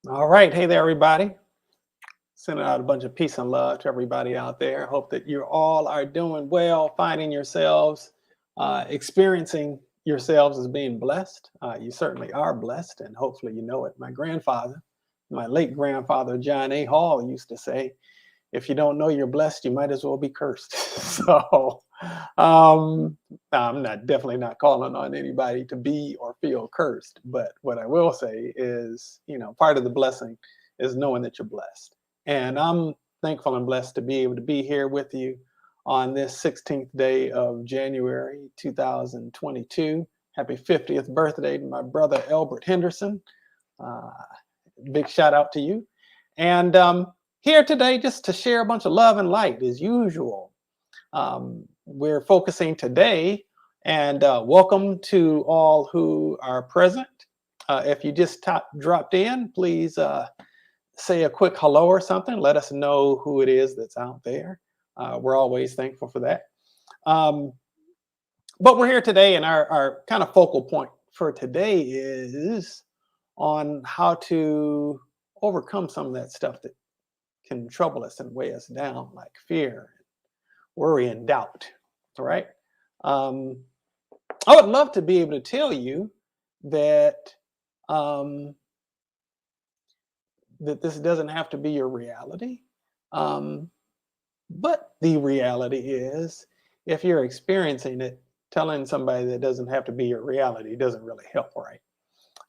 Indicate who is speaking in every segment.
Speaker 1: All right. Hey there, everybody. Sending out a bunch of peace and love to everybody out there. Hope that you all are doing well, finding yourselves, experiencing yourselves as being blessed. You certainly are blessed, and hopefully you know it. My grandfather, my late grandfather, John A. Hall, used to say, if you don't know you're blessed, you might as well be cursed. So um, I'm not definitely not calling on anybody to be or feel cursed. But what I will say is, part of the blessing is knowing that you're blessed. And I'm thankful and blessed to be able to be here with you on this 16th day of January 2022. Happy 50th birthday to my brother Elbert Henderson. Uh, Big shout out to you. And here today just to share a bunch of love and light as usual. We're focusing today, and welcome to all who are present. If you just dropped in, please say a quick hello or something. Let us know who it is that's out there. We're always thankful for that. Um, but we're here today, and our kind of focal point for today is on how to overcome some of that stuff that can trouble us and weigh us down, like fear, worry, and doubt. All right. Um, I would love to be able to tell you that um, that this doesn't have to be your reality. Um, but the reality is, if you're experiencing it, telling somebody that doesn't have to be your reality doesn't really help, right?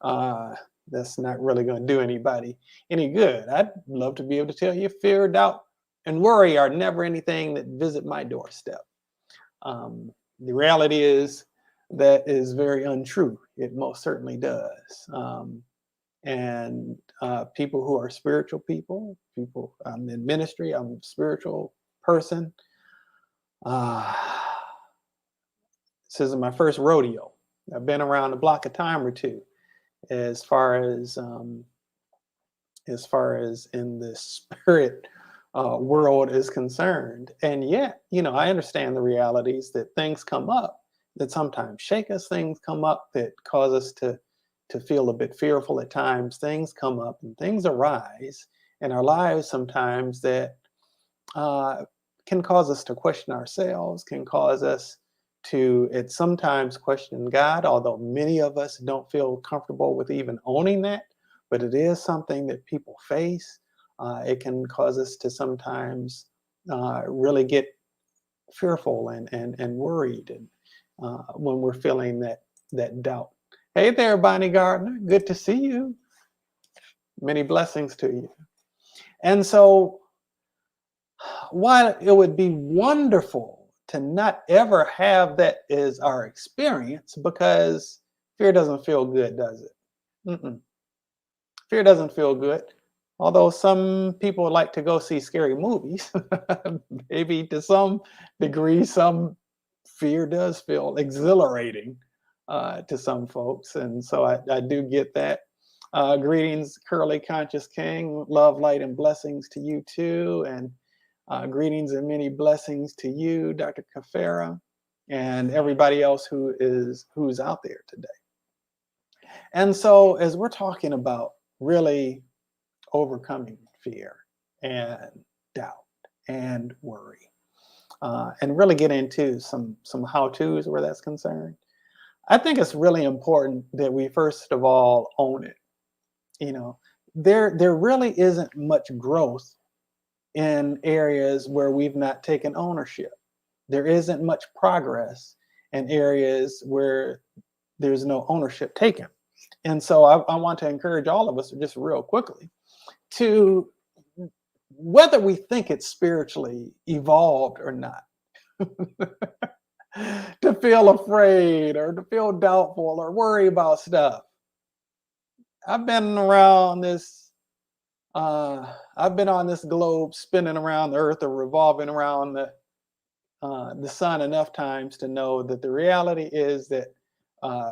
Speaker 1: Uh, that's not really going to do anybody any good. I'd love to be able to tell you fear, doubt, and worry are never anything that visit my doorstep. The reality is that is very untrue. It most certainly does. And people who are spiritual people, I'm in ministry, I'm a spiritual person. Uh, this isn't my first rodeo. I've been around the block a time or two as far as in the spirit world is concerned. And yet, I understand the realities that things come up that sometimes shake us. Things come up that cause us to feel a bit fearful at times. Things come up and things arise in our lives sometimes that uh, can cause us to question ourselves, can cause us to it sometimes question God, although many of us don't feel comfortable with even owning that, but it is something that people face. It can cause us to sometimes really get fearful and worried, and when we're feeling that doubt. Hey there, Bonnie Gardner. Good to see you. Many blessings to you. And so, while it would be wonderful to not ever have that as our experience, because fear doesn't feel good, does it? Mm-mm. Fear doesn't feel good. Although some people like to go see scary movies, maybe to some degree, some fear does feel exhilarating to some folks. And so I do get that. Greetings, Curly Conscious King. Love, light, and blessings to you too. And greetings and many blessings to you, Dr. Kafera, and everybody else who's out there today. And so, as we're talking about really overcoming fear and doubt and worry, and really get into some how-tos where that's concerned, I think it's really important that we first of all own it. You know, there really isn't much growth in areas where we've not taken ownership. There isn't much progress in areas where there's no ownership taken. And so I want to encourage all of us, just real quickly, to whether we think it's spiritually evolved or not, to feel afraid or to feel doubtful or worry about stuff. I've been around this I've been on this globe spinning around the earth or revolving around the sun enough times to know that the reality is that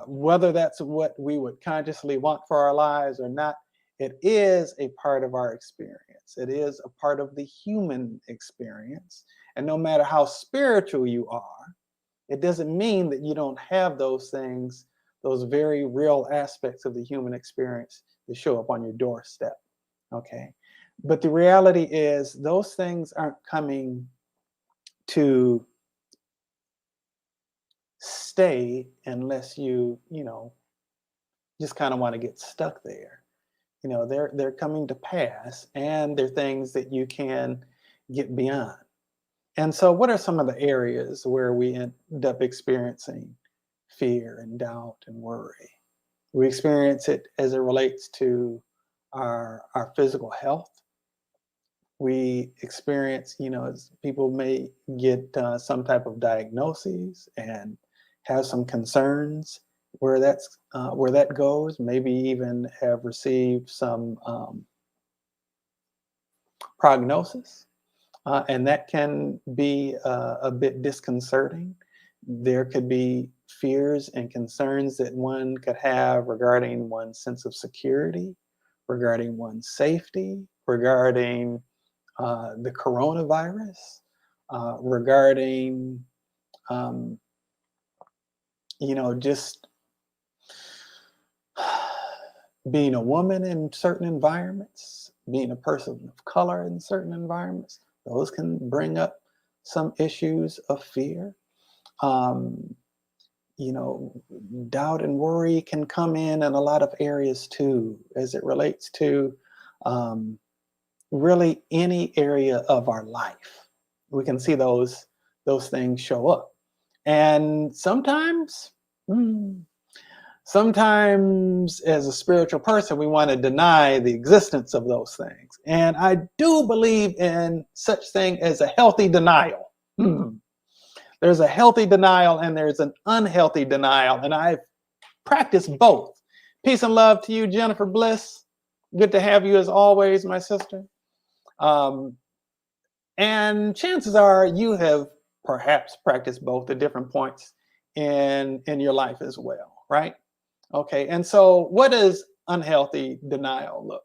Speaker 1: whether that's what we would consciously want for our lives or not, it is a part of our experience. It is a part of the human experience. And no matter how spiritual you are, it doesn't mean that you don't have those things, those very real aspects of the human experience that show up on your doorstep. Okay. But the reality is those things aren't coming to stay unless you just kind of want to get stuck there. They're coming to pass, and they're things that you can get beyond. And so what are some of the areas where we end up experiencing fear and doubt and worry? We experience it as it relates to our physical health. We experience, as people may get some type of diagnoses and have some concerns where that goes. Maybe even have received some prognosis, and that can be a bit disconcerting. There could be fears and concerns that one could have regarding one's sense of security, regarding one's safety, regarding the coronavirus, regarding, just being a woman in certain environments, being a person of color in certain environments. Those can bring up some issues of fear. Um, Doubt and worry can come in a lot of areas too, as it relates to really any area of our life. We can see those things show up, and sometimes as a spiritual person, we want to deny the existence of those things. And I do believe in such thing as a healthy denial. There's a healthy denial and there's an unhealthy denial, and I've practiced both. Peace and love to you, Jennifer Bliss. Good to have you as always, my sister. And chances are you have perhaps practiced both at different points in your life as well, right? Okay, and so what does unhealthy denial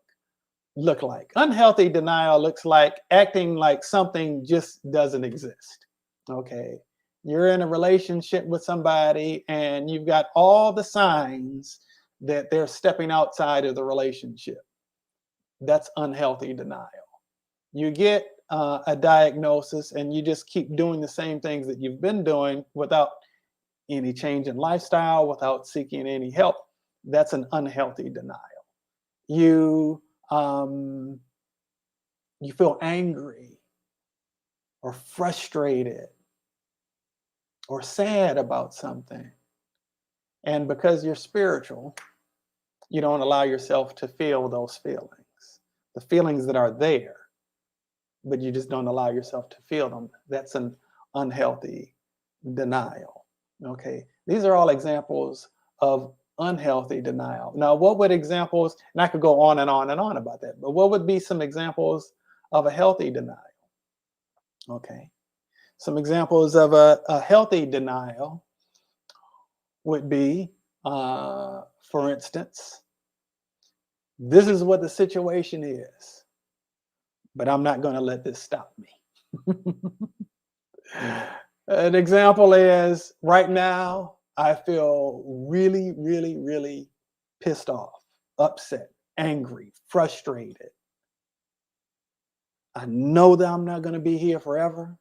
Speaker 1: look like? Unhealthy denial looks like acting like something just doesn't exist. Okay, you're in a relationship with somebody and you've got all the signs that they're stepping outside of the relationship. That's unhealthy denial. You get a diagnosis and you just keep doing the same things that you've been doing without any change in lifestyle, without seeking any help. That's an unhealthy denial. You you feel angry or frustrated or sad about something, and because you're spiritual, you don't allow yourself to feel those feelings, the feelings that are there, but you just don't allow yourself to feel them. That's an unhealthy denial. Okay, these are all examples of unhealthy denial. Now, what would examples, and I could go on and on and on about that, but what would be some examples of a healthy denial? Okay, some examples of a healthy denial would be, for instance, this is what the situation is, but I'm not going to let this stop me. An example is right now, I feel really, really, really pissed off, upset, angry, frustrated. I know that I'm not going to be here forever,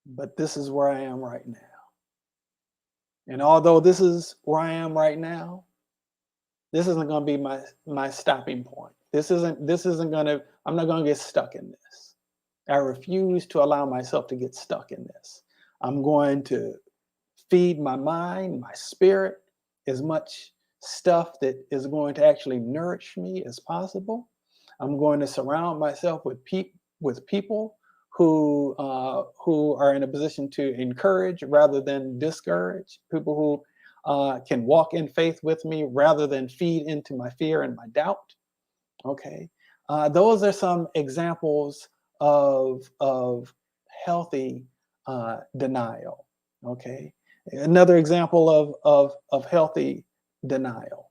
Speaker 1: but this is where I am right now. And although this is where I am right now, this isn't going to be my stopping point. This isn't going to, I'm not going to get stuck in this. I refuse to allow myself to get stuck in this. I'm going to feed my mind, my spirit, as much stuff that is going to actually nourish me as possible. I'm going to surround myself with people who are in a position to encourage rather than discourage, people who can walk in faith with me rather than feed into my fear and my doubt. Okay, those are some examples of healthy denial. Okay, another example of healthy denial.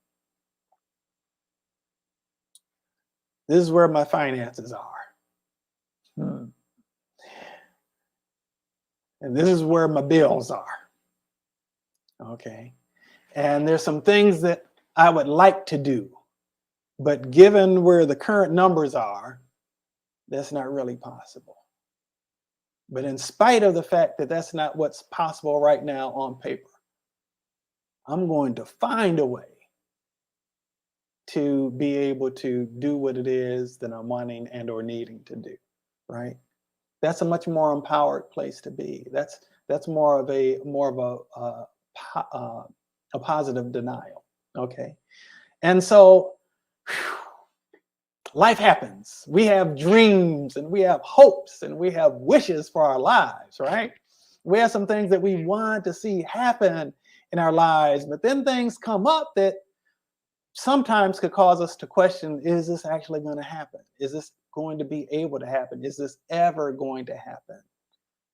Speaker 1: This is where my finances are. And this is where my bills are. Okay. And there's some things that I would like to do, But given where the current numbers are, that's not really possible. But in spite of the fact that that's not what's possible right now on paper, I'm going to find a way to be able to do what it is that I'm wanting and or needing to do, right? That's a much more empowered place to be. That's more of a a positive denial. Okay, and so life happens. We have dreams and we have hopes and we have wishes for our lives, right? We have some things that we want to see happen in our lives, but then things come up that sometimes could cause us to question, is this actually going to happen? Is this going to be able to happen? Is this ever going to happen?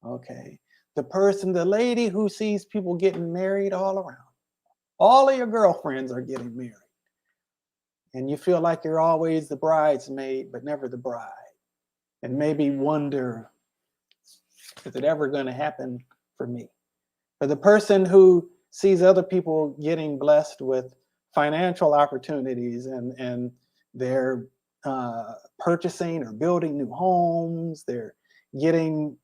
Speaker 1: Okay. The lady who sees people getting married all around, all of your girlfriends are getting married. And you feel like you're always the bridesmaid, but never the bride. And maybe wonder, is it ever going to happen for me? For the person who sees other people getting blessed with financial opportunities and they're purchasing or building new homes, they're getting,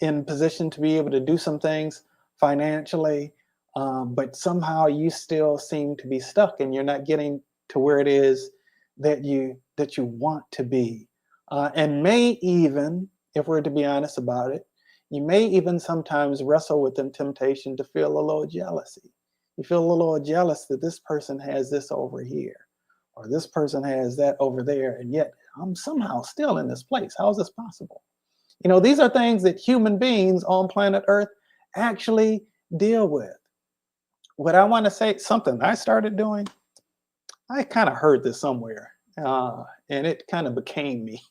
Speaker 1: in position to be able to do some things financially, but somehow you still seem to be stuck and you're not getting to where it is that you want to be, and may even, if we're to be honest about it, you may even sometimes wrestle with the temptation to feel a little jealousy. You feel a little jealous that this person has this over here, or this person has that over there, and yet I'm somehow still in this place. How is this possible? These are things that human beings on planet Earth actually deal with. What I want to say, something I started doing, I kind of heard this somewhere, and it kind of became me.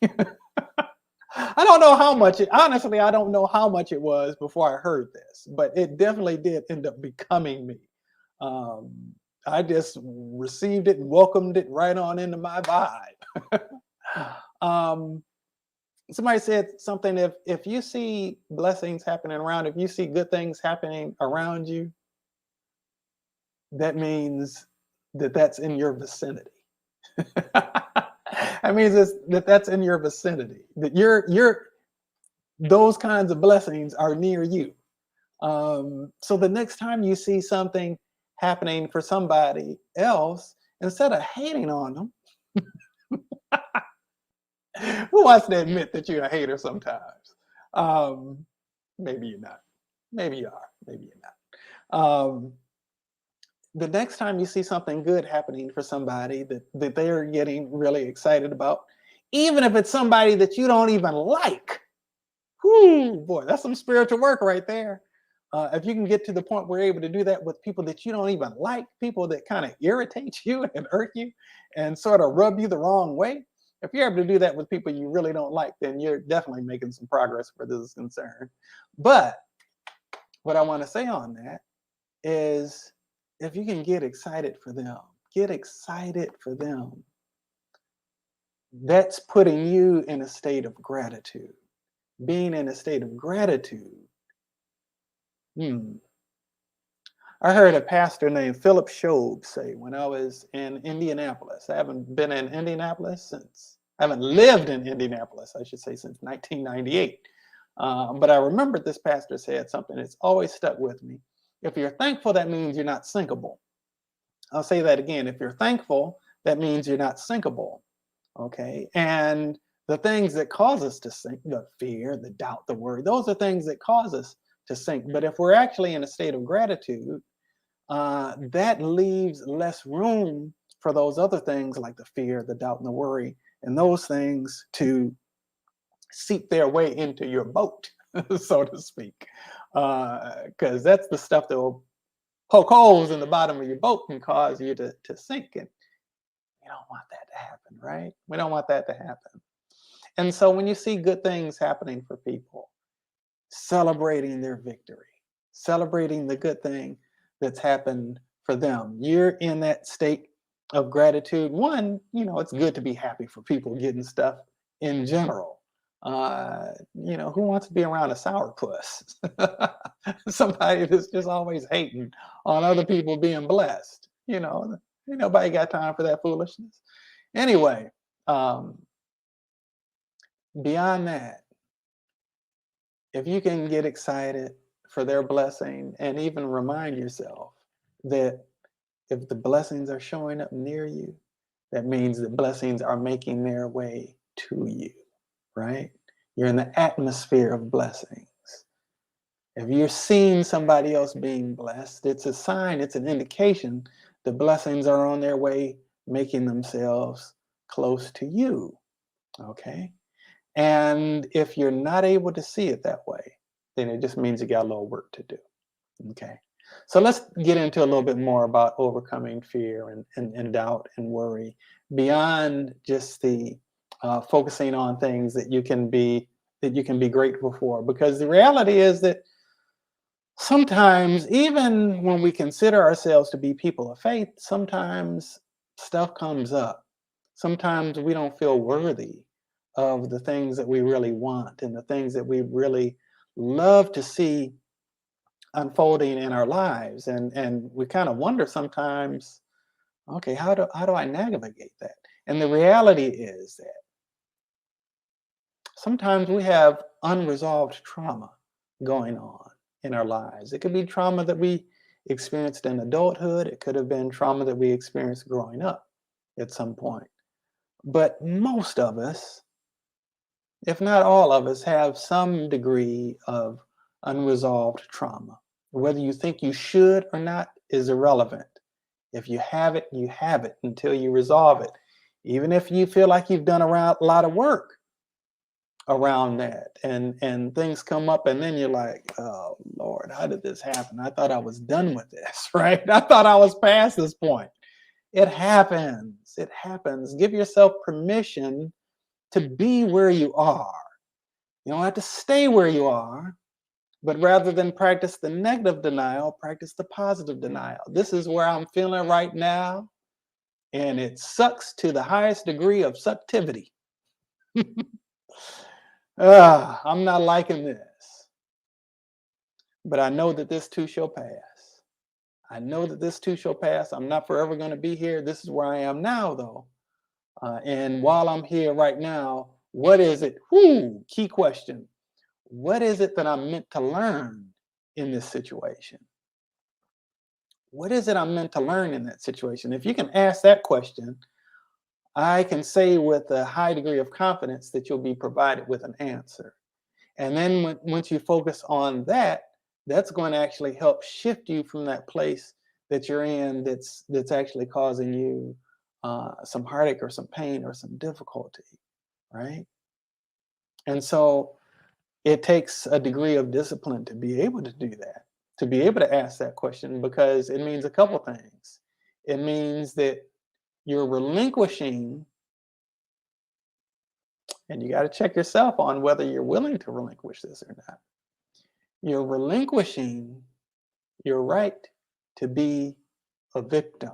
Speaker 1: I don't know how much honestly, I don't know how much it was before I heard this, but it definitely did end up becoming me. I just received it and welcomed it right on into my vibe. Somebody said something, if you see blessings happening around, if you see good things happening around you, that means that's in your vicinity. That means that's in your vicinity, that those kinds of blessings are near you. So the next time you see something happening for somebody else, instead of hating on them, who wants to admit that you're a hater sometimes? Maybe you're not. Maybe you are. Maybe you're not. The next time you see something good happening for somebody that they're getting really excited about, even if it's somebody that you don't even like, whoo, boy, that's some spiritual work right there. If you can get to the point where you're able to do that with people that you don't even like, people that kind of irritate you and irk you and sort of rub you the wrong way, if you're able to do that with people you really don't like, then you're definitely making some progress where this is concerned. But what I want to say on that is, if you can get excited for them, get excited for them. That's putting you in a state of gratitude. Being in a state of gratitude. I heard a pastor named Philip Shobe say, when I was in Indianapolis, I haven't been in Indianapolis since, I haven't lived in Indianapolis, I should say, since 1998. But I remember this pastor said something that's always stuck with me. If you're thankful, that means you're not sinkable. I'll say that again. If you're thankful, that means you're not sinkable. Okay. And the things that cause us to sink, the fear, the doubt, the worry, those are things that cause us to sink. But if we're actually in a state of gratitude, that leaves less room for those other things like the fear, the doubt, and the worry, and those things to seep their way into your boat, so to speak. Because that's the stuff that will poke holes in the bottom of your boat and cause you to sink. And we don't want that to happen, right? We don't want that to happen. And so when you see good things happening for people, celebrating their victory, celebrating the good thing that's happened for them, you're in that state of gratitude. One, it's good to be happy for people getting stuff in general. Who wants to be around a sourpuss? Somebody that's just always hating on other people being blessed. Ain't nobody got time for that foolishness. Anyway, um, beyond that, if you can get excited for their blessing and even remind yourself that if the blessings are showing up near you, that means that blessings are making their way to you, right? You're in the atmosphere of blessings. If you're seeing somebody else being blessed, it's a sign, it's an indication the blessings are on their way, making themselves close to you, okay? And if you're not able to see it that way, then it just means you got a little work to do. Okay. So let's get into a little bit more about overcoming fear and doubt and worry beyond just the focusing on things that you can be grateful for. Because the reality is that sometimes, even when we consider ourselves to be people of faith, sometimes stuff comes up. Sometimes we don't feel worthy of the things that we really want and the things that we really love to see unfolding in our lives. And we kind of wonder sometimes, okay, how do I navigate that? And the reality is that sometimes we have unresolved trauma going on in our lives. It could be trauma that we experienced in adulthood. It could have been trauma that we experienced growing up at some point. But most of us, if not all of us, have some degree of unresolved trauma. Whether you think you should or not is irrelevant. If you have it, you have it until you resolve it. Even if you feel like you've done a lot of work around that and things come up and then you're like, oh Lord, how did this happen? I thought I was done with this, right? I thought I was past this point. It happens. It happens. Give yourself permission to be where you are. You don't have to stay where you are, but rather than practice the negative denial, practice the positive denial. This is where I'm feeling right now, and it sucks to the highest degree of suctivity. I'm not liking this, but I know that this too shall pass. I know that this too shall pass. I'm not forever going to be here. This is where I am now, though. And while I'm here right now, what is it? Key question. What is it that I'm meant to learn in this situation? What is it I'm meant to learn in that situation? If you can ask that question, I can say with a high degree of confidence that you'll be provided with an answer. And then once you focus on that, that's going to actually help shift you from that place that you're in that's actually causing you some heartache or some pain or some difficulty, right? And so it takes a degree of discipline to be able to do that, to be able to ask that question, because it means a couple things. It means that you're relinquishing, and you got to check yourself on whether you're willing to relinquish this or not. You're relinquishing your right to be a victim.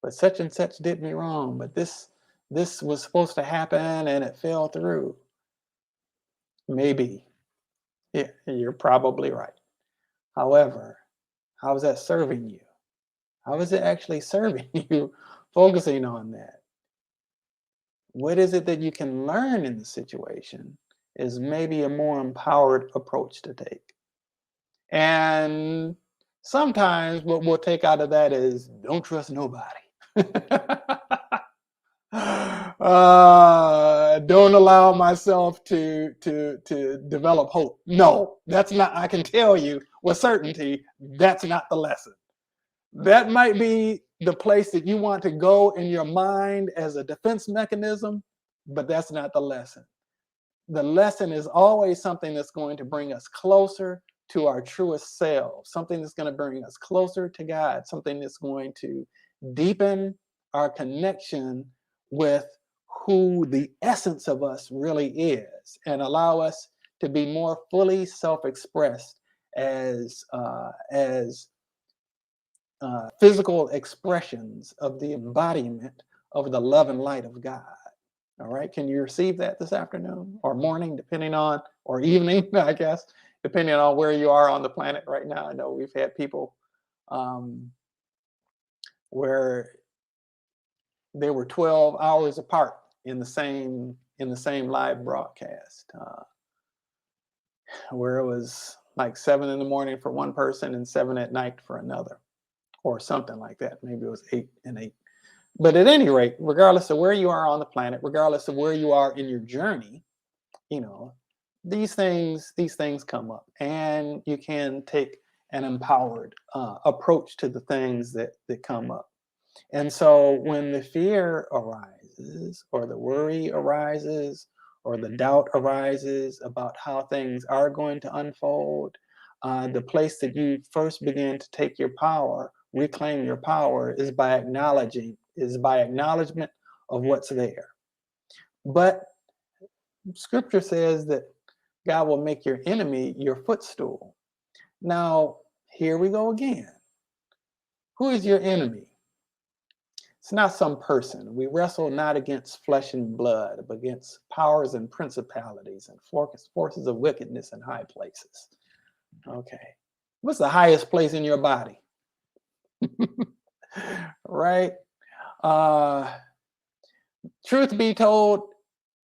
Speaker 1: But such and such did me wrong, but this was supposed to happen and it fell through. Maybe. Yeah, you're probably right. However, how is that serving you? How is it actually serving you focusing on that? What is it that you can learn in the situation is maybe a more empowered approach to take. And sometimes what we'll take out of that is don't trust nobody. Don't allow myself to develop hope. No, that's not, I can tell you with certainty, that's not the lesson. That might be the place that you want to go in your mind as a defense mechanism, but that's not the lesson. The lesson is always something that's going to bring us closer to our truest selves, something that's going to bring us closer to God, something that's going to deepen our connection with who the essence of us really is and allow us to be more fully self-expressed as physical expressions of the embodiment of the love and light of God. All right, can you receive that this afternoon or morning, depending on, or evening, I guess, depending on where you are on the planet right now. I know we've had people um, where they were 12 hours apart in the same live broadcast, where it was like 7 in the morning for one person and 7 at night for another, or something like that. Maybe it was 8 and 8. But at any rate, regardless of where you are on the planet, regardless of where you are in your journey, you know, these things come up, and you can take an empowered approach to the things that come up. And so when the fear arises, or the worry arises, or the doubt arises about how things are going to unfold, the place that you first begin to take your power, reclaim your power, is by acknowledgement of what's there. But scripture says that God will make your enemy your footstool. Now, here we go again. Who is your enemy? It's not some person. We wrestle not against flesh and blood, but against powers and principalities and forces of wickedness in high places. Okay. What's the highest place in your body? Right? Uh, truth be told,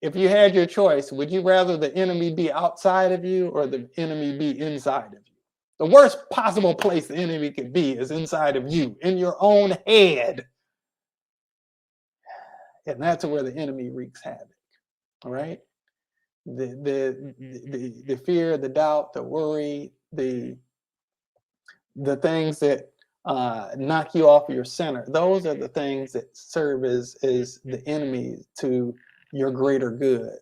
Speaker 1: if you had your choice, would you rather the enemy be outside of you or the enemy be inside of you? The worst possible place the enemy could be is inside of you, in your own head. And that's where the enemy wreaks havoc. All right. The fear, the doubt, the worry, the things that knock you off your center. Those are the things that serve as the enemy to your greater good.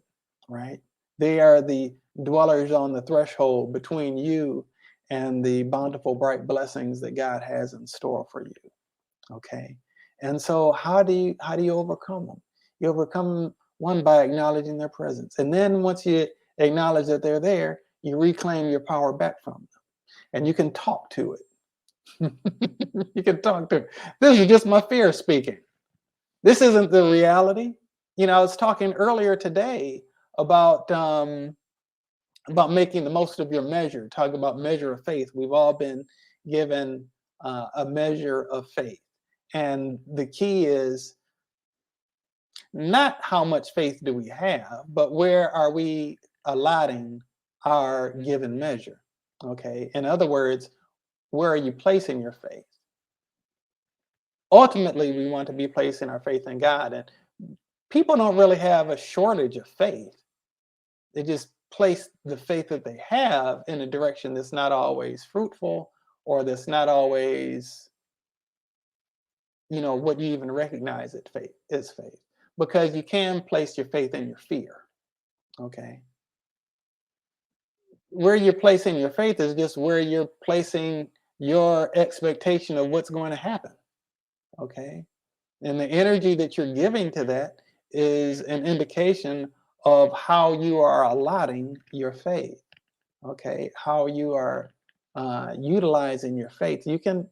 Speaker 1: Right. They are the dwellers on the threshold between you and the bountiful, bright blessings that God has in store for you. Okay. And so how do you overcome them? You overcome one by acknowledging their presence. And then once you acknowledge that they're there, you reclaim your power back from them. And you can talk to it. You can talk to it. This is just my fear speaking. This isn't the reality. You know, I was talking earlier today about making the most of your measure, talking about measure of faith. We've all been given a measure of faith. And the key is not how much faith do we have, but where are we allotting our given measure? Okay. In other words, where are you placing your faith? Ultimately, we want to be placing our faith in God. And people don't really have a shortage of faith. They just place the faith that they have in a direction that's not always fruitful, or that's not always, what you even recognize it faith is faith, because you can place your faith in your fear. Okay. Where you're placing your faith is just where you're placing your expectation of what's going to happen. Okay. And the energy that you're giving to that is an indication of how you are allotting your faith. Okay. How you are utilizing your faith. You can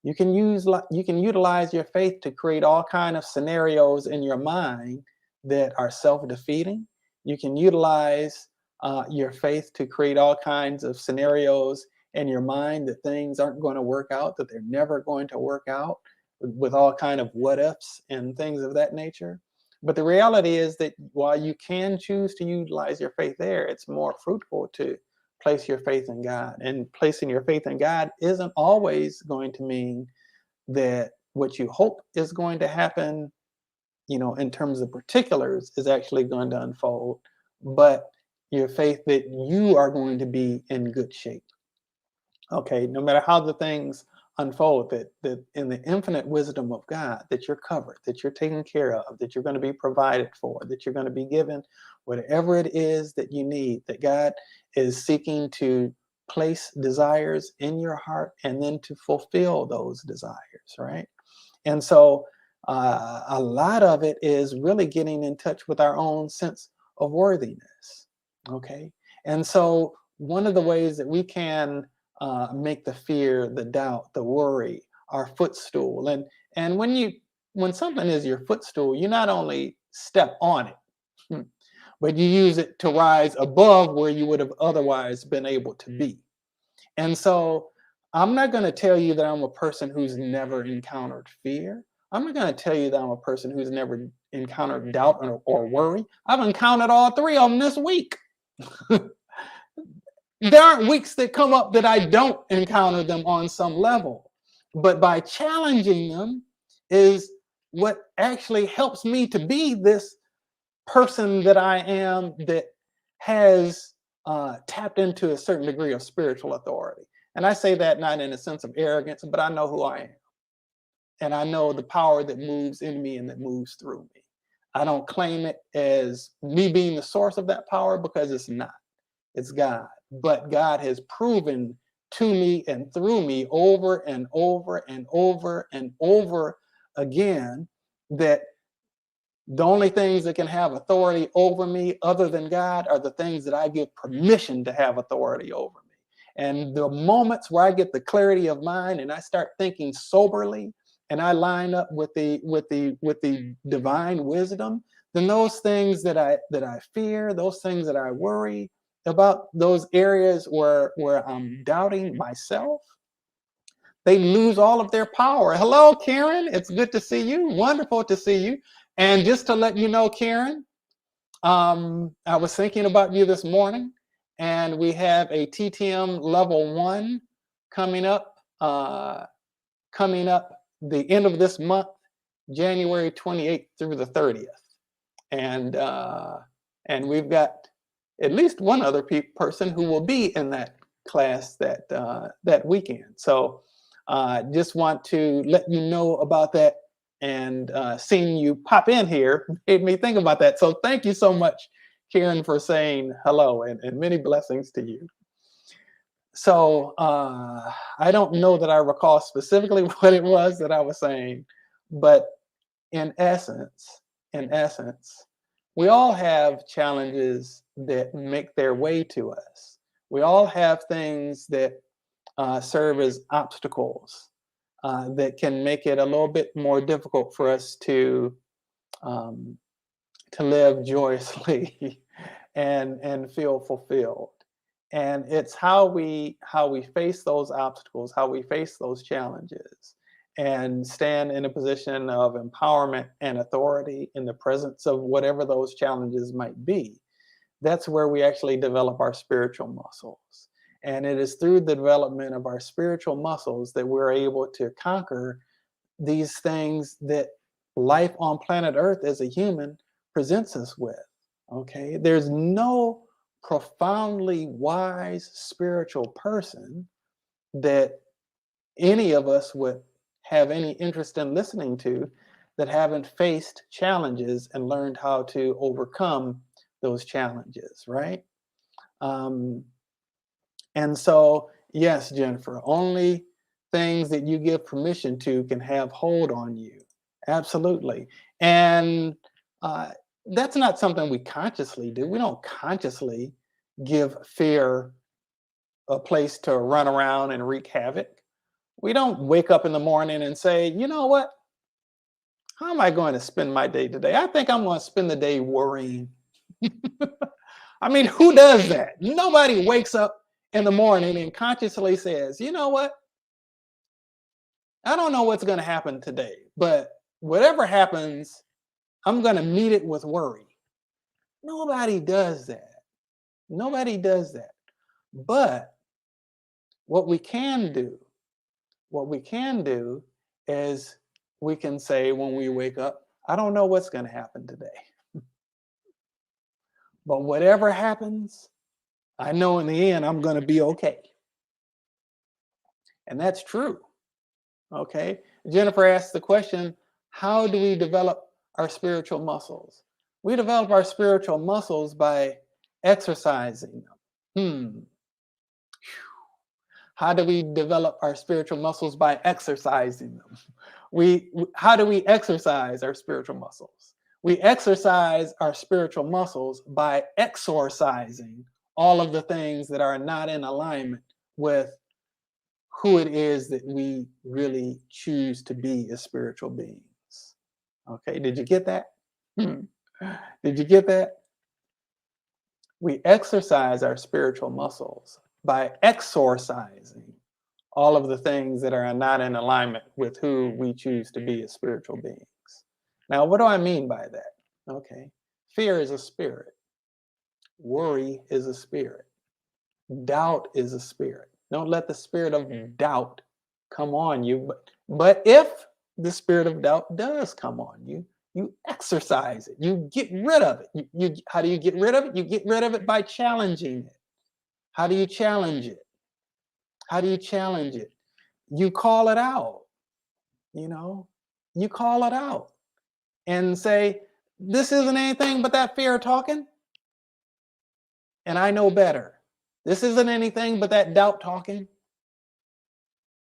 Speaker 1: utilize your faith to create all kind of scenarios in your mind that are self-defeating. You can utilize your faith to create all kinds of scenarios in your mind that things aren't going to work out, that they're never going to work out, with all kind of what ifs and things of that nature. But the reality is that while you can choose to utilize your faith there, it's more fruitful to place your faith in God. And placing your faith in God isn't always going to mean that what you hope is going to happen, in terms of particulars, is actually going to unfold, but your faith that you are going to be in good shape. Okay, no matter how the things unfold, that in the infinite wisdom of God, that you're covered, that you're taken care of, that you're going to be provided for, that you're going to be given whatever it is that you need, that God is seeking to place desires in your heart and then to fulfill those desires, right? And so a lot of it is really getting in touch with our own sense of worthiness, okay? And so one of the ways that we can make the fear, the doubt, the worry our footstool. And when something is your footstool, you not only step on it, but you use it to rise above where you would have otherwise been able to be. And so I'm not going to tell you that I'm a person who's never encountered fear. I'm not going to tell you that I'm a person who's never encountered doubt or worry. I've encountered all three of them this week. There aren't weeks that come up that I don't encounter them on some level. But by challenging them is what actually helps me to be this person that I am, that has tapped into a certain degree of spiritual authority. And I say that not in a sense of arrogance, but I know who I am. And I know the power that moves in me and that moves through me. I don't claim it as me being the source of that power, because it's not. It's God. But God has proven to me and through me over and over and over and over again that the only things that can have authority over me other than God are the things that I give permission to have authority over me. And the moments where I get the clarity of mind and I start thinking soberly, and I line up with the divine wisdom, then those things that I fear, those things that I worry about, those areas where I'm doubting myself, they lose all of their power. Hello, Karen. It's good to see you. Wonderful to see you. And just to let you know, Karen, I was thinking about you this morning, and we have a TTM level 1 coming up the end of this month, January 28th through the 30th. And we've got at least one other person who will be in that class that weekend. So just want to let you know about that, and seeing you pop in here made me think about that. So thank you so much, Karen, for saying hello, and many blessings to you. So I don't know that I recall specifically what it was that I was saying, but in essence, we all have challenges that make their way to us. We all have things that serve as obstacles that can make it a little bit more difficult for us to live joyously and feel fulfilled. And it's how we face those obstacles, how we face those challenges, and stand in a position of empowerment and authority in the presence of whatever those challenges might be. That's where we actually develop our spiritual muscles. And it is through the development of our spiritual muscles that we're able to conquer these things that life on planet Earth as a human presents us with. Okay, there's no profoundly wise spiritual person that any of us would have any interest in listening to that haven't faced challenges and learned how to overcome those challenges, right? And so, yes, Jennifer, only things that you give permission to can have hold on you. Absolutely. And that's not something we consciously do. We don't consciously give fear a place to run around and wreak havoc. We don't wake up in the morning and say, you know what? How am I going to spend my day today? I think I'm going to spend the day worrying. I mean, who does that? Nobody wakes up in the morning and consciously says, you know what? I don't know what's going to happen today, but whatever happens, I'm going to meet it with worry. Nobody does that. Nobody does that. But what we can do is we can say when we wake up, I don't know what's going to happen today. But whatever happens, I know in the end I'm going to be okay. And that's true. Okay. Jennifer asked the question, how do we develop our spiritual muscles? We develop our spiritual muscles by exercising them. How do we develop our spiritual muscles? By exercising them. How do we exercise our spiritual muscles? We exercise our spiritual muscles by exorcising all of the things that are not in alignment with who it is that we really choose to be as spiritual beings. Okay, did you get that? Did you get that? We exercise our spiritual muscles by exorcising all of the things that are not in alignment with who we choose to be as spiritual beings. Now, what do I mean by that? Okay. Fear is a spirit. Worry is a spirit. Doubt is a spirit. Don't let the spirit of doubt come on you. But if the spirit of doubt does come on you, you exercise it. You get rid of it. How do you get rid of it? You get rid of it by challenging it. How do you challenge it? How do you challenge it? You call it out. You call it out and say, this isn't anything but that fear talking, and I know better. This isn't anything but that doubt talking.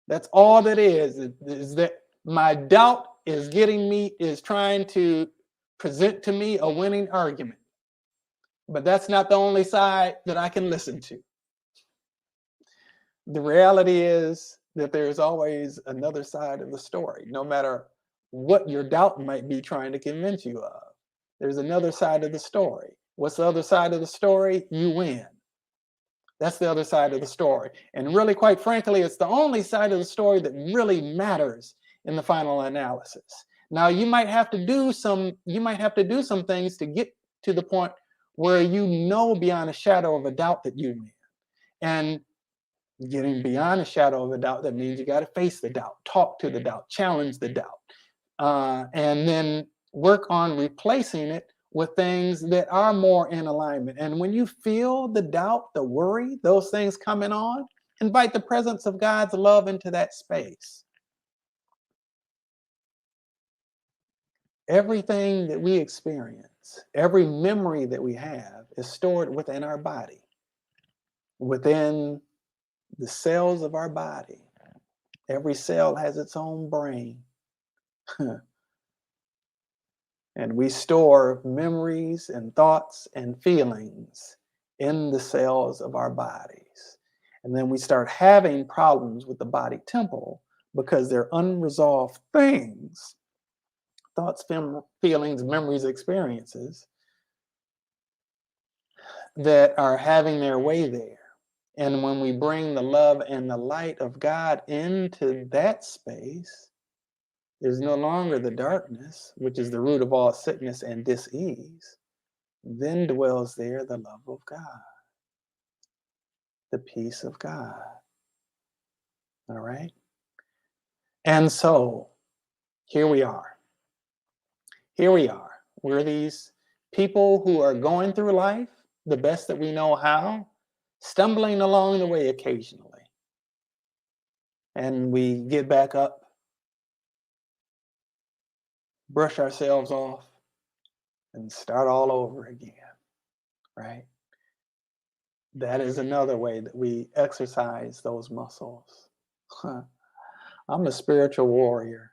Speaker 1: That's all that is that my doubt is trying to present to me a winning argument. But that's not the only side that I can listen to. The reality is that there's always another side of the story, no matter what your doubt might be trying to convince you of. There's another side of the story. What's the other side of the story? You win. That's the other side of the story. And really, quite frankly, it's the only side of the story that really matters in the final analysis. Now, you might have to do some things to get to the point where you know beyond a shadow of a doubt that you win. And getting beyond a shadow of a doubt, that means you got to face the doubt, talk to the doubt, challenge the doubt, and then work on replacing it with things that are more in alignment. And when you feel the doubt, the worry, those things coming on, invite the presence of God's love into that space. Everything that we experience, every memory that we have is stored within our body, within the cells of our body. Every cell has its own brain. And we store memories and thoughts and feelings in the cells of our bodies. And then we start having problems with the body temple because they're unresolved things, thoughts, feelings, memories, experiences that are having their way there. And when we bring the love and the light of God into that space, there's no longer the darkness, which is the root of all sickness and dis-ease. Then dwells there the love of God, the peace of God. All right? And so, here we are. Here we are. We're these people who are going through life the best that we know how, stumbling along the way occasionally. And we get back up, brush ourselves off, and start all over again, right? That is another way that we exercise those muscles. I'm a spiritual warrior,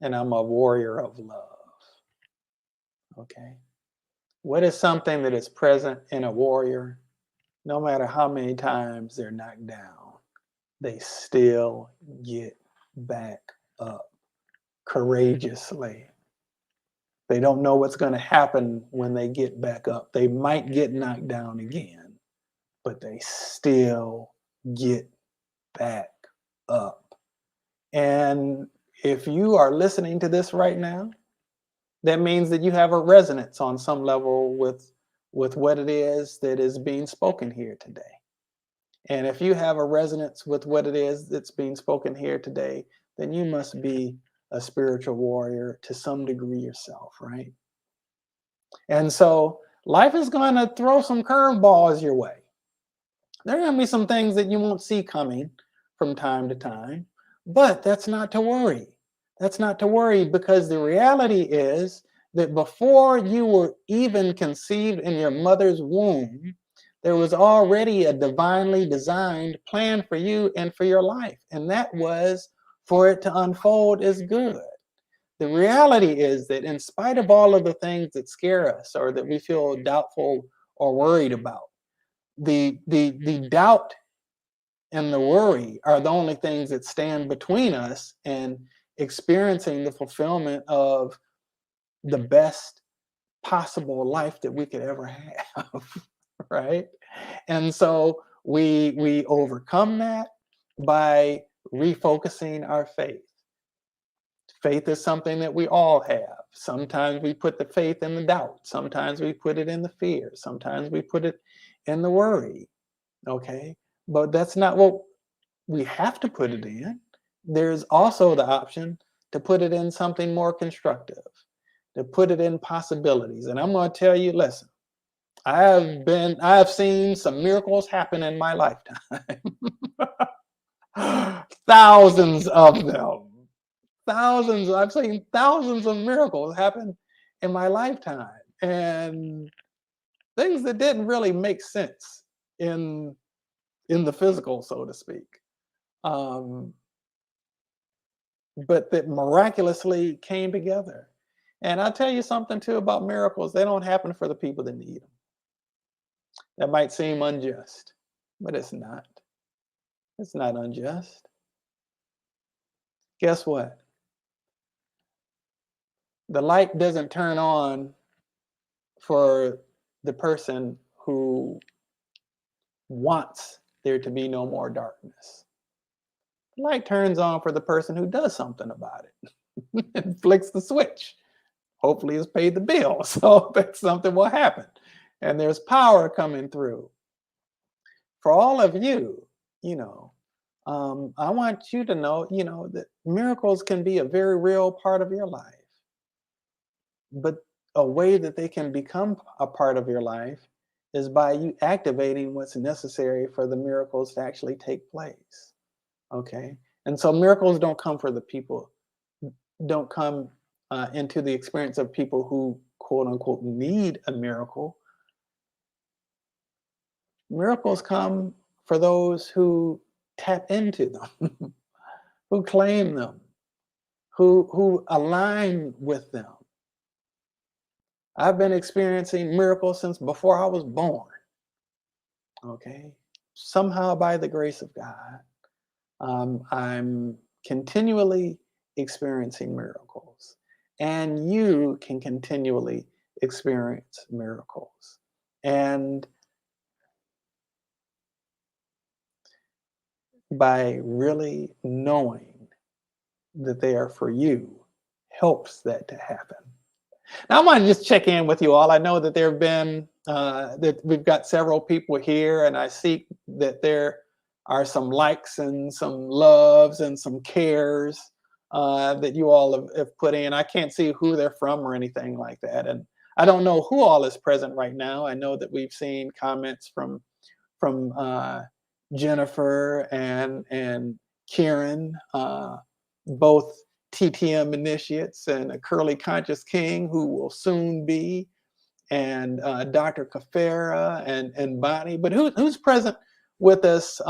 Speaker 1: and I'm a warrior of love. Okay? What is something that is present in a warrior? No matter how many times they're knocked down, they still get back up courageously. They don't know what's going to happen when they get back up. They might get knocked down again, but they still get back up. And if you are listening to this right now, that means that you have a resonance on some level with what it is that is being spoken here today. And if you have a resonance with what it is that's being spoken here today, then you must be a spiritual warrior to some degree yourself, right? And so life is going to throw some curveballs your way. There are going to be some things that you won't see coming from time to time, but that's not to worry. That's not to worry, because the reality is that before you were even conceived in your mother's womb, there was already a divinely designed plan for you and for your life. And that was for it to unfold as good. The reality is that in spite of all of the things that scare us or that we feel doubtful or worried about, the doubt and the worry are the only things that stand between us and experiencing the fulfillment of the best possible life that we could ever have. right? And so we overcome that by refocusing our faith. Faith is something that we all have. Sometimes we put the faith in the doubt. Sometimes we put it in the fear. Sometimes we put it in the worry. Okay. But that's not what we have to put it in. There's also the option to put it in something more constructive, to put it in possibilities. And I'm going to tell you, listen, I've seen some miracles happen in my lifetime. Thousands of them. Thousands, I've seen thousands of miracles happen in my lifetime. And things that didn't really make sense in the physical, so to speak. But that miraculously came together. And I'll tell you something too about miracles. They don't happen for the people that need them. That might seem unjust, but it's not. It's not unjust. Guess what? The light doesn't turn on for the person who wants there to be no more darkness. The light turns on for the person who does something about it and flicks the switch. Hopefully it's paid the bill, so that something will happen. And there's power coming through. For all of you, I want you to know, that miracles can be a very real part of your life. But a way that they can become a part of your life is by you activating what's necessary for the miracles to actually take place. Okay. And so miracles don't come for the people, don't come into the experience of people who, quote unquote, need a miracle. Miracles come for those who tap into them, who claim them, who align with them. I've been experiencing miracles since before I was born. Okay. Somehow by the grace of God, I'm continually experiencing miracles, and you can continually experience miracles. And by really knowing that they are for you helps that to happen. Now, I want to just check in with you all. I know that there have been, that we've got several people here, and I see that there are some likes and some loves and some cares that you all have put in. I can't see who they're from or anything like that. And I don't know who all is present right now. I know that we've seen comments from Jennifer and Kieran, both TTM initiates, and a Curly Conscious King who will soon be, and Dr. Kafera and Bonnie. But who's present with us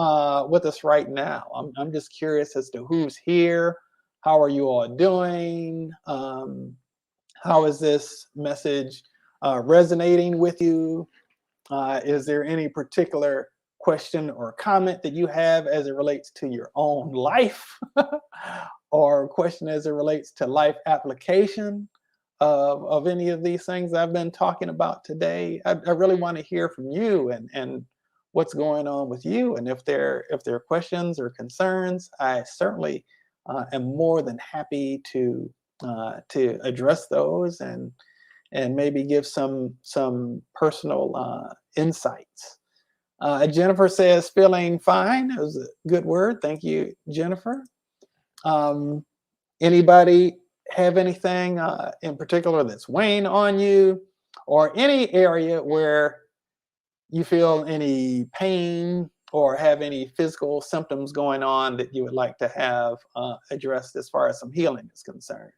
Speaker 1: right now? I'm just curious as to who's here. How are you all doing? How is this message resonating with you? Is there any particular question or comment that you have as it relates to your own life, or question as it relates to life application of any of these things I've been talking about today? I really want to hear from you and what's going on with you. And if there are questions or concerns, I certainly am more than happy to address those and maybe give some personal insights. Jennifer says, feeling fine. It was a good word. Thank you, Jennifer. Anybody have anything in particular that's weighing on you, or any area where you feel any pain or have any physical symptoms going on that you would like to have addressed as far as some healing is concerned?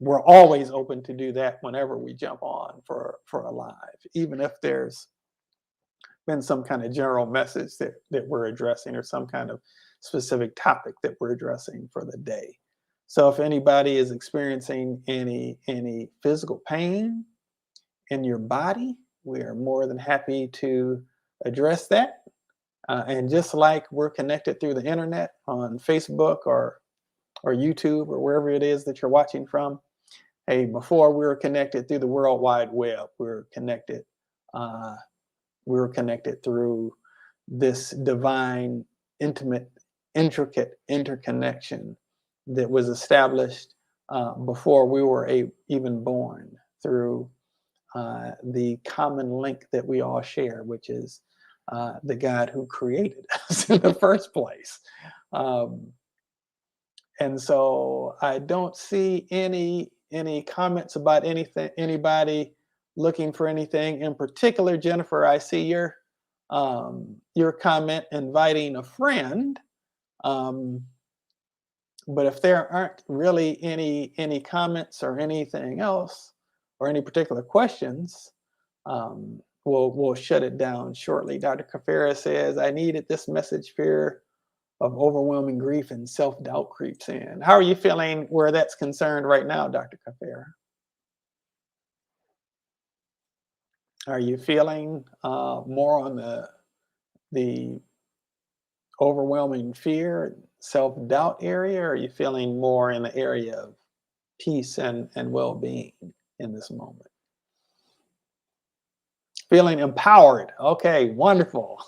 Speaker 1: We're always open to do that whenever we jump on for a live, even if there's been some kind of general message that we're addressing, or some kind of specific topic that we're addressing for the day. So if anybody is experiencing any physical pain in your body, we are more than happy to address that. And just like we're connected through the internet on Facebook or YouTube or wherever it is that you're watching from, hey, before we were connected through the World Wide Web, we were connected we were connected through this divine, intimate, intricate interconnection that was established before we were even born, through the common link that we all share, which is the God who created us in the first place. Um, and so I don't see any comments about anything, anybody looking for anything in particular. Jennifer, I see your comment inviting a friend. Um, but if there aren't really any comments or anything else, or any particular questions, we'll shut it down shortly. Dr. Kafera says, I needed this message. Fear of overwhelming grief and self-doubt creeps in. How are you feeling where that's concerned right now, Dr. Kafera? Are you feeling more on the overwhelming fear, self-doubt area, or are you feeling more in the area of peace and well-being in this moment? Feeling empowered. Okay, wonderful.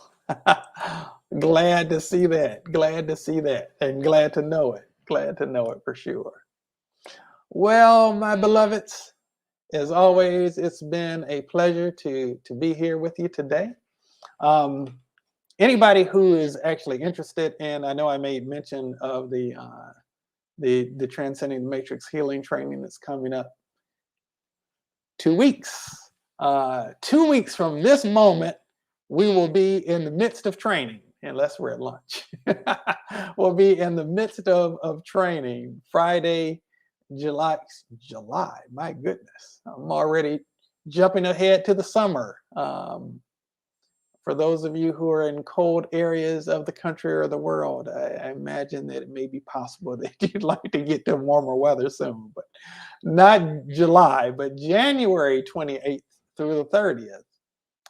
Speaker 1: Glad to see that. Glad to see that. And glad to know it. Glad to know it for sure. Well, my beloveds, as always, it's been a pleasure to be here with you today. Anybody who is actually interested in, I know I made mention of the Transcending the Matrix healing training that's coming up 2 weeks. 2 weeks from this moment, we will be in the midst of training, unless we're at lunch. We'll be in the midst of training Friday, July. My goodness, I'm already jumping ahead to the summer. For those of you who are in cold areas of the country or the world, I imagine that it may be possible that you'd like to get to warmer weather soon, but not July, but January 28th through the 30th.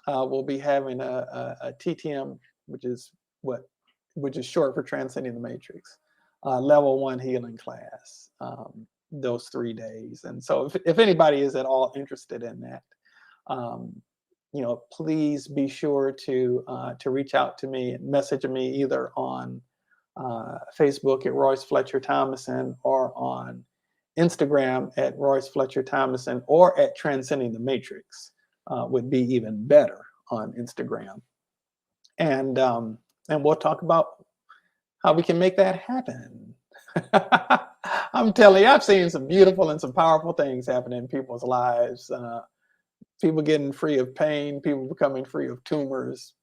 Speaker 1: We'll be having a TTM, which is short for Transcending the Matrix, level 1 healing class, those 3 days. And so if anybody is at all interested in that, please be sure to reach out to me and message me either on Facebook at Royce Fletcher Thomason, or on Instagram at Royce Fletcher Thomason, or at Transcending the Matrix. Would be even better on Instagram. And we'll talk about how we can make that happen. I'm telling you, I've seen some beautiful and some powerful things happen in people's lives. People getting free of pain, people becoming free of tumors,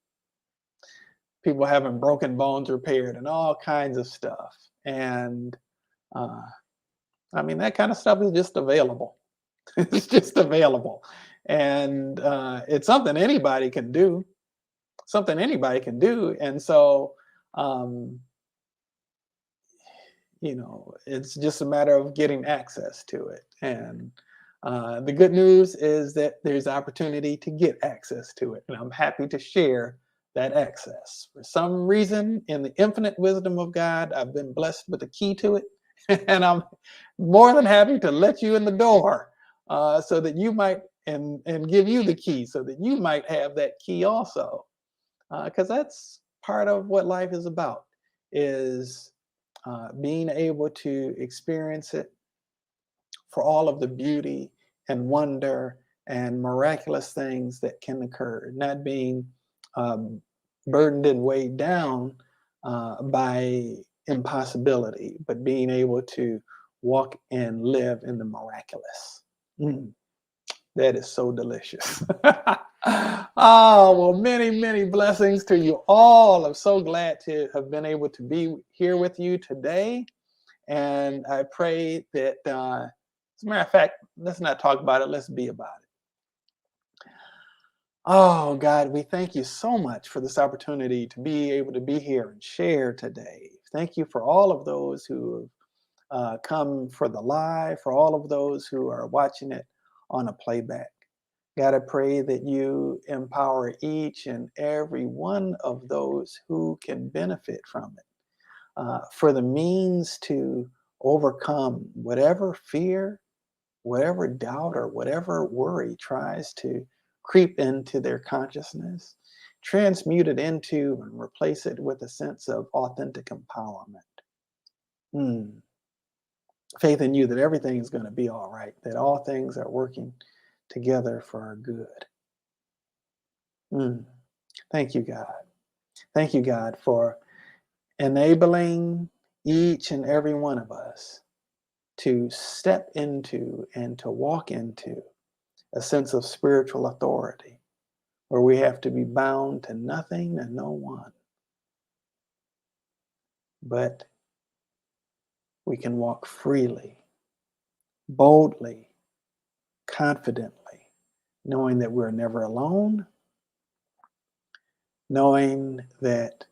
Speaker 1: people having broken bones repaired, and all kinds of stuff. And I mean, that kind of stuff is just available. It's just available. And it's something anybody can do. Something anybody can do. And so, it's just a matter of getting access to it. And the good news is that there's opportunity to get access to it. And I'm happy to share that access. For some reason, in the infinite wisdom of God, I've been blessed with a key to it. And I'm more than happy to let you in the door so that you might, and give you the key so that you might have that key also. Because that's part of what life is about, is being able to experience it for all of the beauty and wonder and miraculous things that can occur, not being burdened and weighed down by impossibility, but being able to walk and live in the miraculous. That is so delicious. Oh, well, many, many blessings to you all. I'm so glad to have been able to be here with you today. And I pray that, as a matter of fact, let's not talk about it, let's be about it. Oh, God, we thank you so much for this opportunity to be able to be here and share today. Thank you for all of those who have come for the live, for all of those who are watching it on a playback. God, I pray that you empower each and every one of those who can benefit from it, for the means to overcome whatever fear, whatever doubt, or whatever worry tries to creep into their consciousness, transmute it into and replace it with a sense of authentic empowerment. Faith in you that everything is going to be all right, that all things are working together for our good. Thank you, God. Thank you, God, for enabling each and every one of us to step into and to walk into a sense of spiritual authority where we have to be bound to nothing and no one, but we can walk freely, boldly, confidently, knowing that we're never alone, knowing that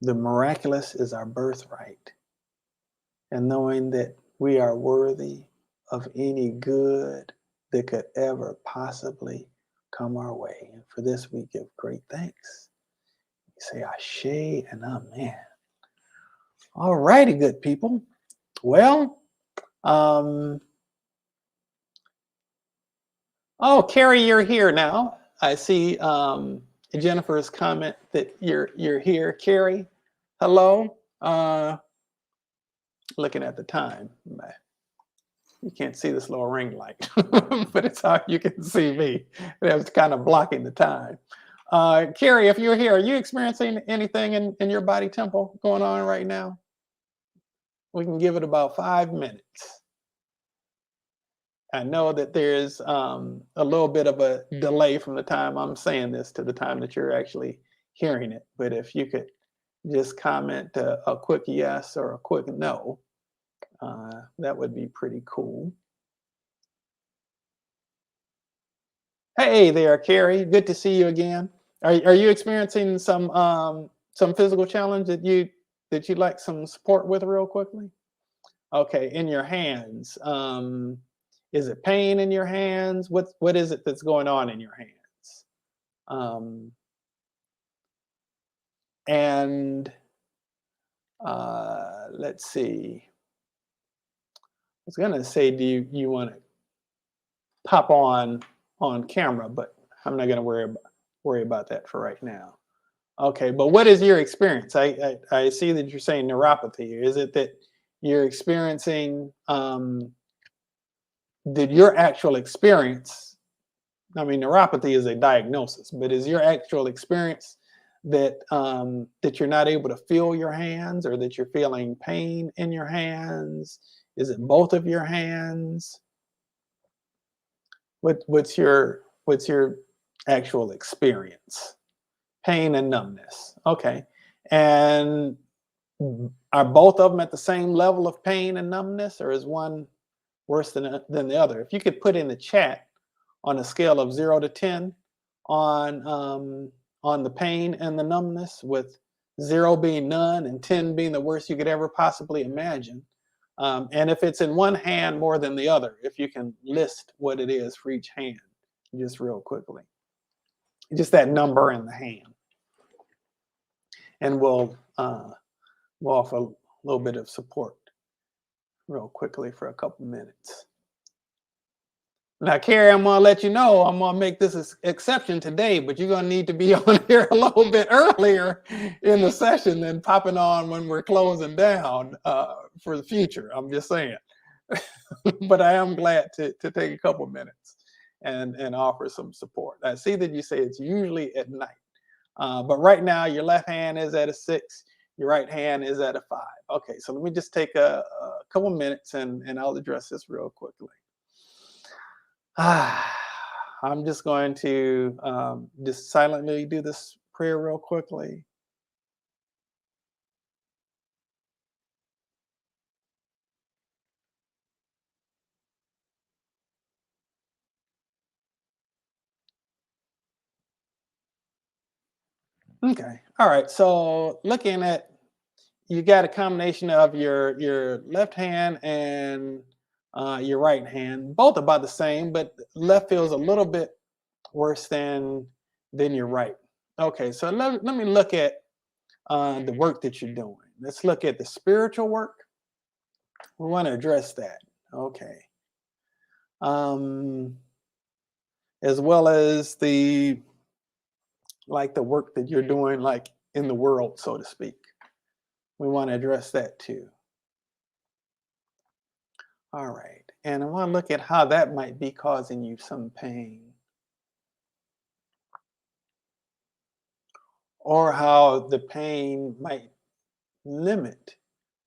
Speaker 1: the miraculous is our birthright, and knowing that we are worthy of any good that could ever possibly come our way. And for this, we give great thanks. We say Ashe and Amen. All righty, good people. Well, oh, Carrie, you're here now. I see Jennifer's comment that you're here. Carrie, hello. Looking at the time. You can't see this little ring light, but it's how you can see me. It was kind of blocking the time. Carrie, if you're here, are you experiencing anything in your body temple going on right now? We can give it about 5 minutes. I know that there's a little bit of a delay from the time I'm saying this to the time that you're actually hearing it. But if you could just comment a quick yes or a quick no, that would be pretty cool. Hey there, Carrie. Good to see you again. Are you experiencing some physical challenge that you'd like some support with real quickly? Okay, in your hands. Is it pain in your hands? What is it that's going on in your hands? And let's see. I was gonna say, do you want to pop on camera, but I'm not gonna worry about that for right now. Okay, but what is your experience? I see that you're saying neuropathy. Is it that you're experiencing did your actual experience, I mean, neuropathy is a diagnosis, but is your actual experience that that you're not able to feel your hands, or that you're feeling pain in your hands? Is it both of your hands? What's your actual experience? Pain and numbness. Okay. And are both of them at the same level of pain and numbness, or is one worse than the other? If you could put in the chat on a scale of 0 to 10 on the pain and the numbness, with 0 being none and 10 being the worst you could ever possibly imagine. And if it's in one hand more than the other, if you can list what it is for each hand, just real quickly. Just that number in the hand. And we'll offer a little bit of support real quickly for a couple minutes. Now, Carrie, I'm gonna let you know, I'm gonna make this exception today, but you're gonna need to be on here a little bit earlier in the session than popping on when we're closing down for the future. I'm just saying. But I am glad to take a couple minutes and offer some support. I see that you say it's usually at night, but right now your left hand is at a 6, your right hand is at a 5. Okay, so let me just take a couple minutes and I'll address this real quickly. I'm just going to just silently do this prayer real quickly. Okay, all right, so looking at, you got a combination of your left hand and your right hand, both about the same, but left feels a little bit worse than your right. Okay, so let me look at the work that you're doing. Let's look at the spiritual work. We want to address that. Okay. as well as the work that you're doing like in the world, so to speak. We want to address that too. All right. And I want to look at how that might be causing you some pain, or how the pain might limit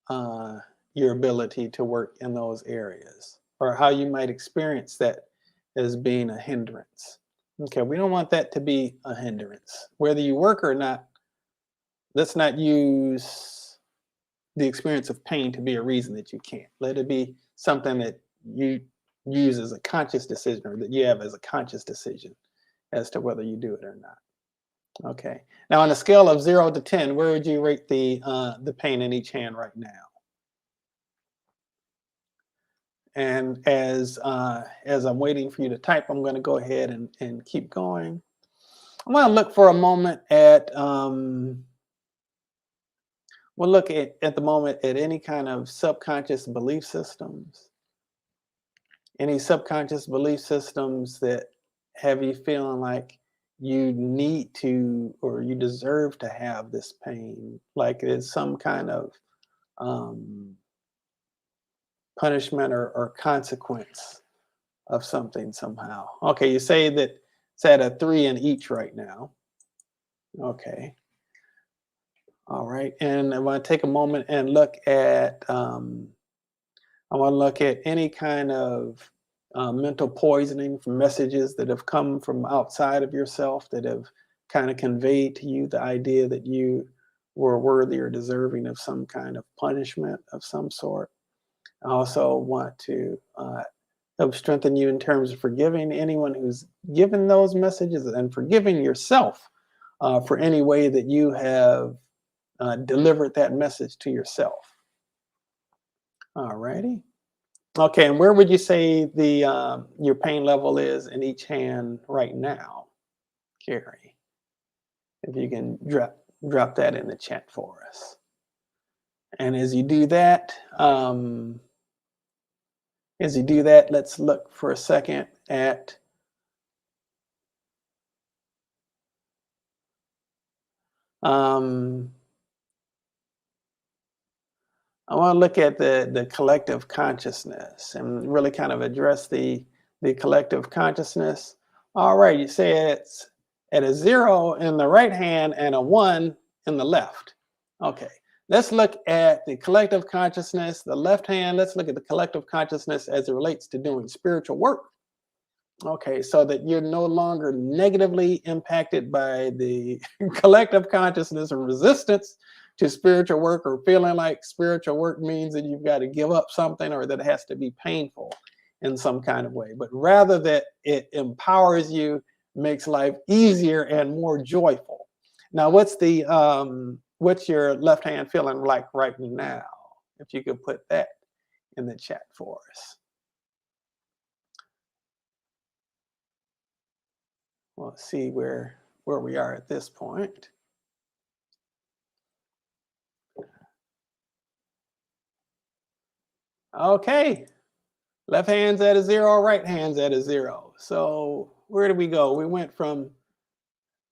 Speaker 1: uh, your ability to work in those areas, or how you might experience that as being a hindrance. Okay, we don't want that to be a hindrance. Whether you work or not, let's not use the experience of pain to be a reason that you can't. Let it be something that you use as a conscious decision, or that you have as a conscious decision as to whether you do it or not. Okay. Now, on a scale of 0 to 10, where would you rate the pain in each hand right now? And as I'm waiting for you to type, I'm going to go ahead and keep going. I want to look for a moment at we'll look at the moment at any kind of subconscious belief systems. Any subconscious belief systems that have you feeling like you need to, or you deserve to have this pain, like it's some kind of punishment or consequence of something somehow. Okay, you say that it's at a 3 in each right now. Okay. All right, and I want to take a moment and look at I want to look at any kind of mental poisoning from messages that have come from outside of yourself that have kind of conveyed to you the idea that you were worthy or deserving of some kind of punishment of some sort. I also want to help strengthen you in terms of forgiving anyone who's given those messages, and forgiving yourself for any way that you have delivered that message to yourself. All righty. Okay, and where would you say the your pain level is in each hand right now, Carrie? If you can drop that in the chat for us. And as you do that, let's look for a second at I want to look at the collective consciousness and really kind of address the collective consciousness. All right, you say it's at a 0 in the right hand and a 1 in the left. Okay, let's look at the collective consciousness, the left hand. Let's look at the collective consciousness as it relates to doing spiritual work. Okay, so that you're no longer negatively impacted by the collective consciousness and resistance to spiritual work, or feeling like spiritual work means that you've got to give up something, or that it has to be painful in some kind of way, but rather that it empowers you, makes life easier and more joyful. Now, what's your left hand feeling like right now? If you could put that in the chat for us. We'll see where we are at this point. Okay, left hand's at a 0, right hand's at a 0. So where did we go? We went from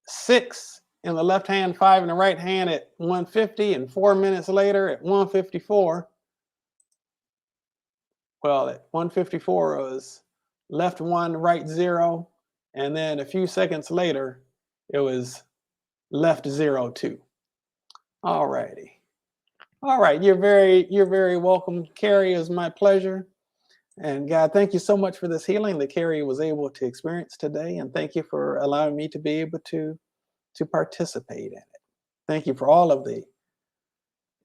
Speaker 1: 6 in the left hand, 5 in the right hand at 150, and 4 minutes later at 154. Well, at 154 it was left 1, right 0, and then a few seconds later it was left 0 2. All righty. All right, you're very welcome, Carrie. It's my pleasure. And God, thank you so much for this healing that Carrie was able to experience today. And thank you for allowing me to be able to participate in it. Thank you for all of the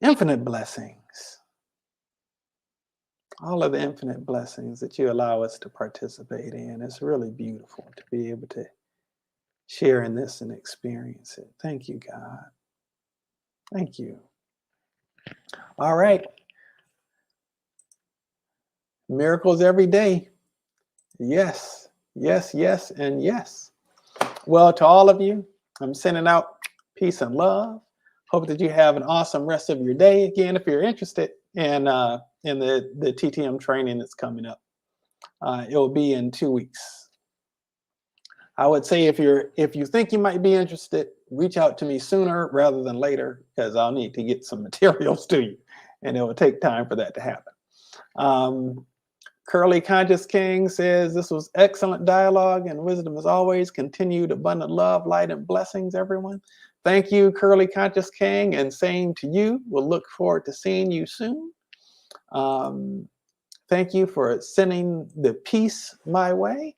Speaker 1: infinite blessings, all of the infinite blessings that you allow us to participate in. It's really beautiful to be able to share in this and experience it. Thank you, God. Thank you. All right. Miracles every day. Yes, yes, yes, and yes. Well, to all of you, I'm sending out peace and love. Hope that you have an awesome rest of your day. Again, if you're interested in the TTM training that's coming up, it will be in 2 weeks. I would say if you think you might be interested, reach out to me sooner rather than later, because I'll need to get some materials to you, and it will take time for that to happen. Curly Conscious King says, this was excellent dialogue and wisdom as always. Continued abundant love, light, and blessings, everyone. Thank you, Curly Conscious King, and same to you. We'll look forward to seeing you soon. Thank you for sending the peace my way.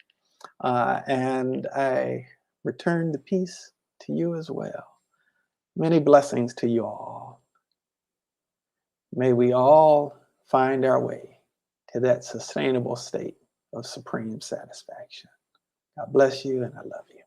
Speaker 1: And I return the peace to you as well. Many blessings to you all. May we all find our way to that sustainable state of supreme satisfaction. God bless you, and I love you.